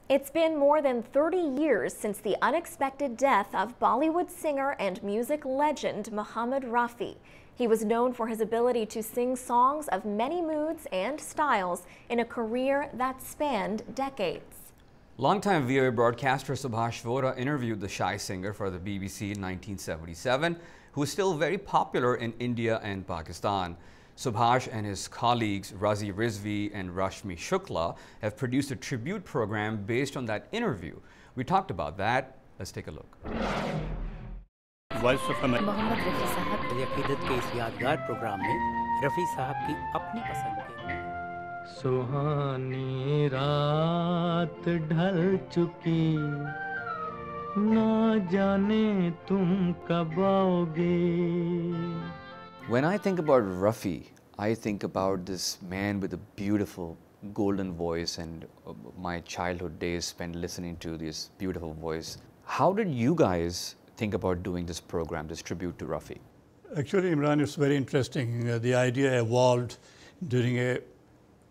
It's been more than 30 years since the unexpected death of Bollywood singer and music legend Mohammed Rafi. He was known for his ability to sing songs of many moods and styles in a career that spanned decades. Longtime VOA broadcaster Subhash Vora interviewed the shy singer for the BBC in 1977, who is still very popular in India and Pakistan. Subhash and his colleagues Razi Rizvi and Rashmi Shukla have produced a tribute program based on that interview. We talked about that. Let's take a look. Mohammad Rafi साहब की अक़ीदत के इस यादगार programme में रफ़ी साहब की अपनी पसंद के सुहानी रात ढल चुकी ना जाने तुम कब आओगे. When I think about Rafi, I think about this man with a beautiful golden voice, and my childhood days spent listening to this beautiful voice. How did you guys think about doing this program, this tribute to Rafi? Actually, Imran, it's very interesting. The idea evolved during a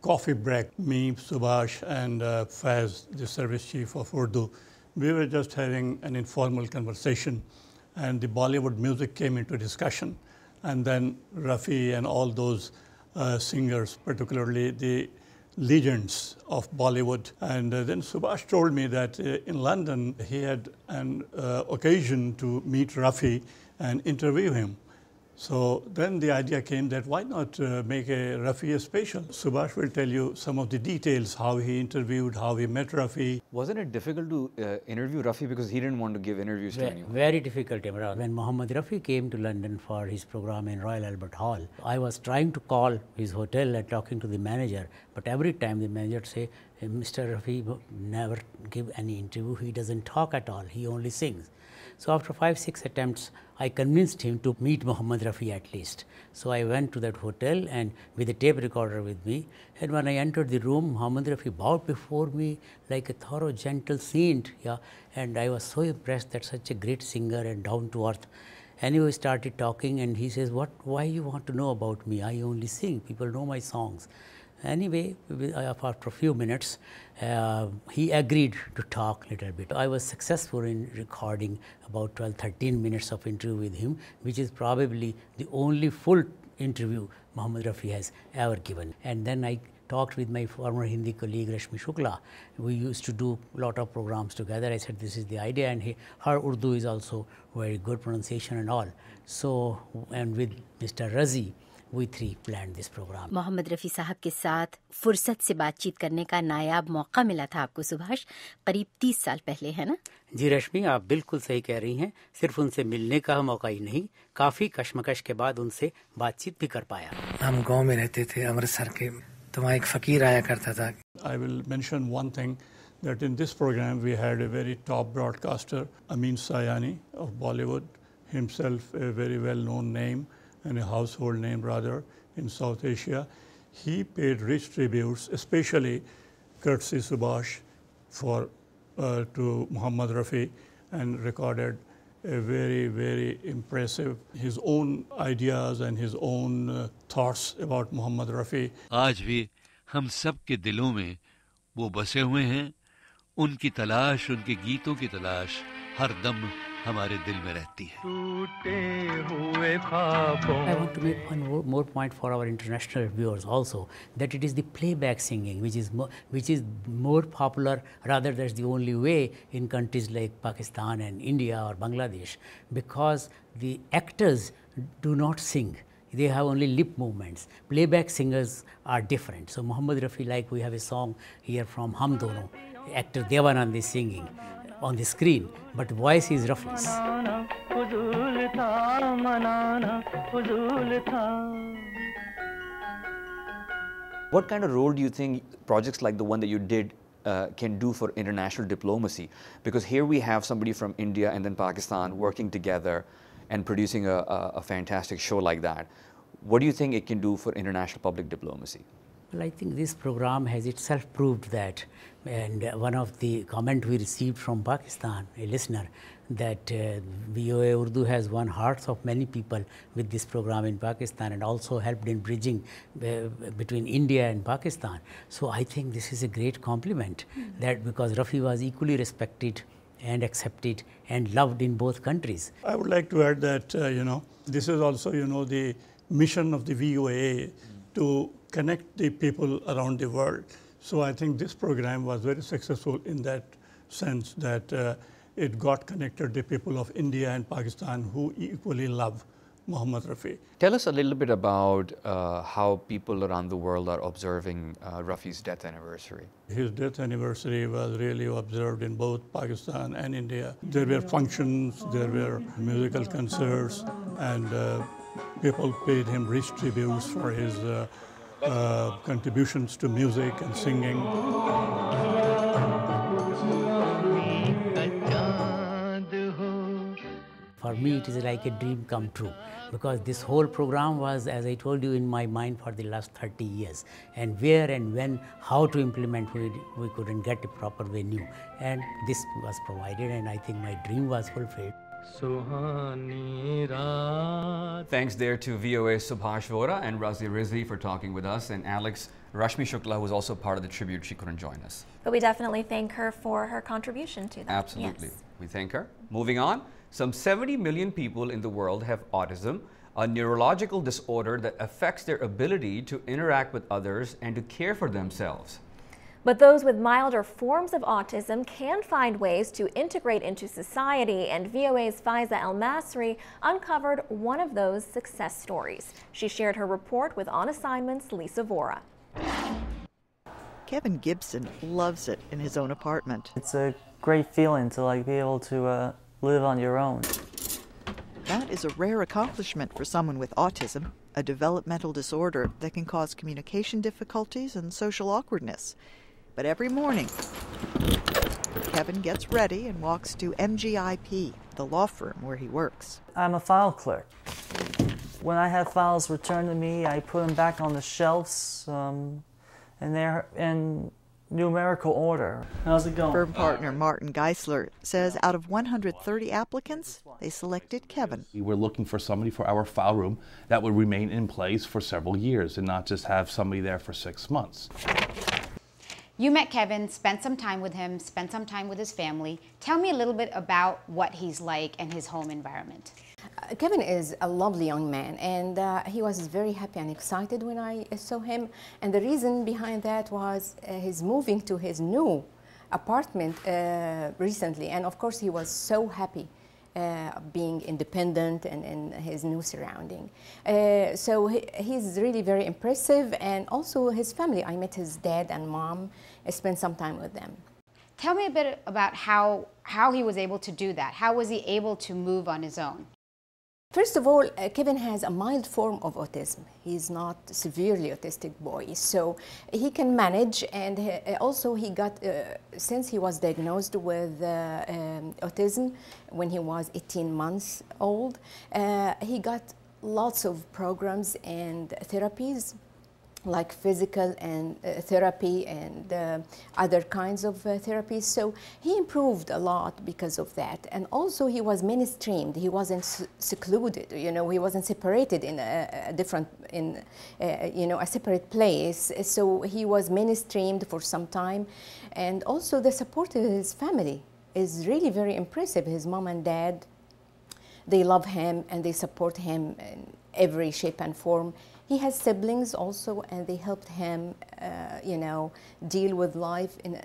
coffee break. Me, Subhash, and Faiz, the service chief of Urdu, we were just having an informal conversation, and the Bollywood music came into discussion. And then Rafi and all those singers, particularly the legends of Bollywood. And then Subhash told me that in London, he had an occasion to meet Rafi and interview him. So then the idea came that why not make a Rafi Special? Subhash will tell you some of the details, how he interviewed, how he met Rafi. Wasn't it difficult to interview Rafi because he didn't want to give interviews to anyone? Very difficult, Imran. When Mohammed Rafi came to London for his program in Royal Albert Hall, I was trying to call his hotel and talking to the manager, but every time the manager say, Mr. Rafi never give any interview, he doesn't talk at all, he only sings. So after 5-6 attempts, I convinced him to meet Mohammed Rafi at least. So I went to that hotel and with a tape recorder with me, and when I entered the room, Mohammed Rafi bowed before me like a thorough, gentle saint. Yeah, and I was so impressed that such a great singer and down to earth. Anyway, we started talking, and he says, why you want to know about me? I only sing, people know my songs. Anyway, after a few minutes, he agreed to talk a little bit. I was successful in recording about 12-13 minutes of interview with him, which is probably the only full interview Mohammed Rafi has ever given. And then I talked with my former Hindi colleague Rashmi Shukla. We used to do a lot of programs together. I said, this is the idea, and her Urdu is also very good pronunciation and all. So, and with Mr. Razi, we three planned this program. Mohammad Rafi साहब के साथ फुर्सत से बातचीत करने का नायाब मौका मिला था आपको सुभाष, करीब 30 साल पहले, है ना? जी रश्मि, आप बिल्कुल सही कह रही हैं. सिर्फ उनसे मिलने का मौका ही नहीं, काफी कश्मकश के बाद उनसे बातचीत भी कर पाया. हम गांव में रहते थे अमृतसर के, तो वहाँ एक फकीर आया करता था. I will mention one thing, that in this program we had a very top broadcaster, Amin Sayani of Bollywood, himself a very well-known name, and a household name rather, in South Asia. He paid rich tributes, especially courtesy Subhash, to Mohammed Rafi, and recorded a very, very impressive, his own ideas and his own thoughts about Mohammed Rafi. आज भी हम सब के दिलों में वो बसे हुए हैं. उनकी तलाश, उनके गीतों की तलाश हर दम हमारे दिल में रहती है. I want to make one more point for our international viewers also, that it is the playback singing which is more popular, rather that's the only way in countries like Pakistan and India or Bangladesh, because the actors do not sing. They have only lip movements. Playback singers are different. So Mohammed Rafi, like we have a song here from Hum Dono, actor Devanand is singing on the screen, but voice is Rafi's. What kind of role do you think projects like the one that you did can do for international diplomacy? Because here we have somebody from India and then Pakistan working together and producing a fantastic show like that. What do you think it can do for international public diplomacy? Well, I think this program has itself proved that, and one of the comment we received from Pakistan, a listener, that VOA Urdu has won hearts of many people with this program in Pakistan and also helped in bridging between India and Pakistan. So I think this is a great compliment that because Rafi was equally respected and accepted and loved in both countries. I would like to add that, this is also, the mission of the VOA to connect the people around the world. So I think this program was very successful in that sense that it got connected the people of India and Pakistan who equally love Mohammad Rafi. Tell us a little bit about how people around the world are observing Rafi's death anniversary. His death anniversary was really observed in both Pakistan and India. There were functions, there were musical concerts, and people paid him rich tributes for his contributions to music and singing. For me, it is like a dream come true because this whole program was, as I told you, in my mind for the last 30 years. And where and when, how to implement, we couldn't get a proper venue. And this was provided, and I think my dream was fulfilled. Thanks there to VOA Subhash Vora and Razi Rizvi for talking with us, and Alex Rashmi Shukla, who was also part of the tribute. She couldn't join us. But we definitely thank her for her contribution to that. Absolutely. Yes. We thank her. Moving on, some 70 million people in the world have autism, a neurological disorder that affects their ability to interact with others and to care for themselves. But those with milder forms of autism can find ways to integrate into society, and VOA's Faiza El-Masri uncovered one of those success stories. She shared her report with On Assignment's Lisa Vora. Kevin Gibson loves it in his own apartment. It's a great feeling to be able to live on your own. That is a rare accomplishment for someone with autism, a developmental disorder that can cause communication difficulties and social awkwardness. But every morning, Kevin gets ready and walks to MGIP, the law firm where he works. I'm a file clerk. When I have files returned to me, I put them back on the shelves, and they're in numerical order. How's it going? Firm partner Martin Geisler says out of 130 applicants, they selected Kevin. We were looking for somebody for our file room that would remain in place for several years and not just have somebody there for 6 months. You met Kevin, spent some time with him, spent some time with his family. Tell me a little bit about what he's like and his home environment. Kevin is a lovely young man, and he was very happy and excited when I saw him. And the reason behind that was his moving to his new apartment recently. And of course, he was so happy being independent and in his new surrounding. So he's really very impressive, and also his family. I met his dad and mom, spent some time with them. Tell me a bit about how he was able to do that. How was he able to move on his own? First of all, Kevin has a mild form of autism. He's not a severely autistic boy, so he can manage, and also he got, since he was diagnosed with autism when he was 18 months old, he got lots of programs and therapies, like physical and therapy and other kinds of therapies. So he improved a lot because of that. And also he was mainstreamed. He wasn't secluded, he wasn't separated in a different, a separate place. So he was mainstreamed for some time. And also the support of his family is really very impressive. His mom and dad, they love him and they support him in every shape and form. He has siblings also, and they helped him, deal with life in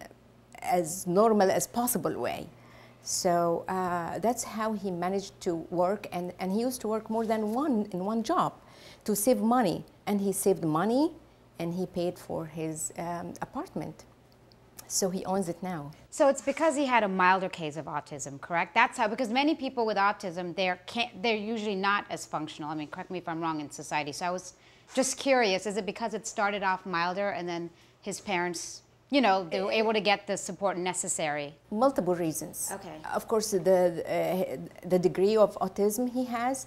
as normal as possible way. So that's how he managed to work, and he used to work more than one job to save money. And he saved money, and he paid for his apartment. So he owns it now. So it's because he had a milder case of autism, correct? That's how, because many people with autism, they're usually not as functional. I mean, correct me if I'm wrong, in society. So I was just curious, is it because it started off milder and then his parents, they were able to get the support necessary? Multiple reasons. Okay. Of course, the degree of autism he has,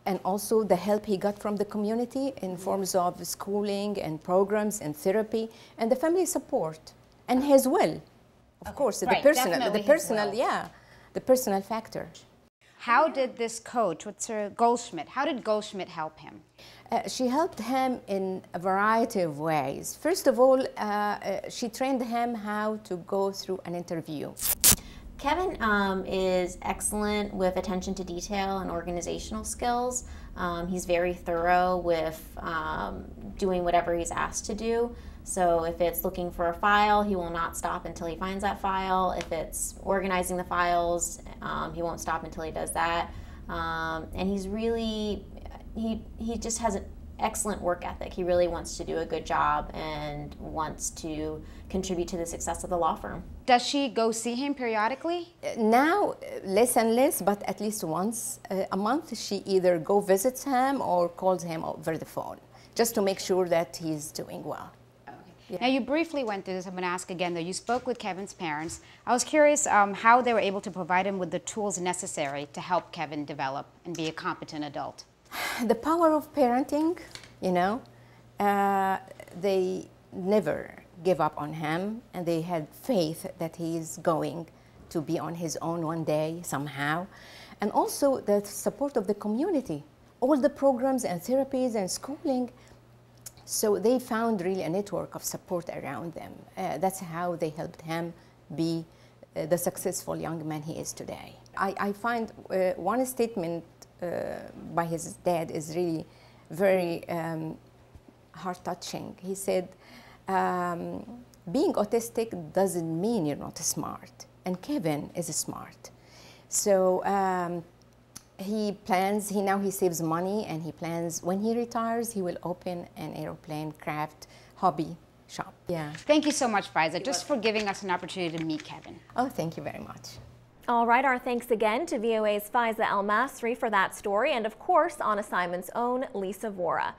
and also the help he got from the community in forms of schooling and programs and therapy and the family support and his will, of course, the personal factor. How did this coach, what's her, Goldschmidt, how did Goldschmidt help him? She helped him in a variety of ways. First of all, she trained him how to go through an interview. Kevin is excellent with attention to detail and organizational skills. He's very thorough with doing whatever he's asked to do. So if it's looking for a file, he will not stop until he finds that file. If it's organizing the files, he won't stop until he does that. And he's really, he just has an excellent work ethic. He really wants to do a good job and wants to contribute to the success of the law firm. Does she go see him periodically? Now, less and less, but at least once a month, she either go visits him or calls him over the phone, just to make sure that he's doing well. Yeah. Now, you briefly went through this. I'm going to ask again, though. You spoke with Kevin's parents. I was curious how they were able to provide him with the tools necessary to help Kevin develop and be a competent adult. The power of parenting, you know, they never give up on him, and they had faith that he is going to be on his own one day somehow. And also the support of the community, all the programs and therapies and schooling. So they found really a network of support around them. That's how they helped him be the successful young man he is today. I find one statement by his dad is really very heart-touching. He said, being autistic doesn't mean you're not smart, and Kevin is smart. So he saves money, and he plans when he retires, he will open an airplane craft hobby shop. Yeah. Thank you so much, Faiza, just for giving us an opportunity to meet Kevin. Oh, thank you very much. All right, our thanks again to VOA's Faiza El Masri for that story, and of course, on assignment's own Lisa Vora.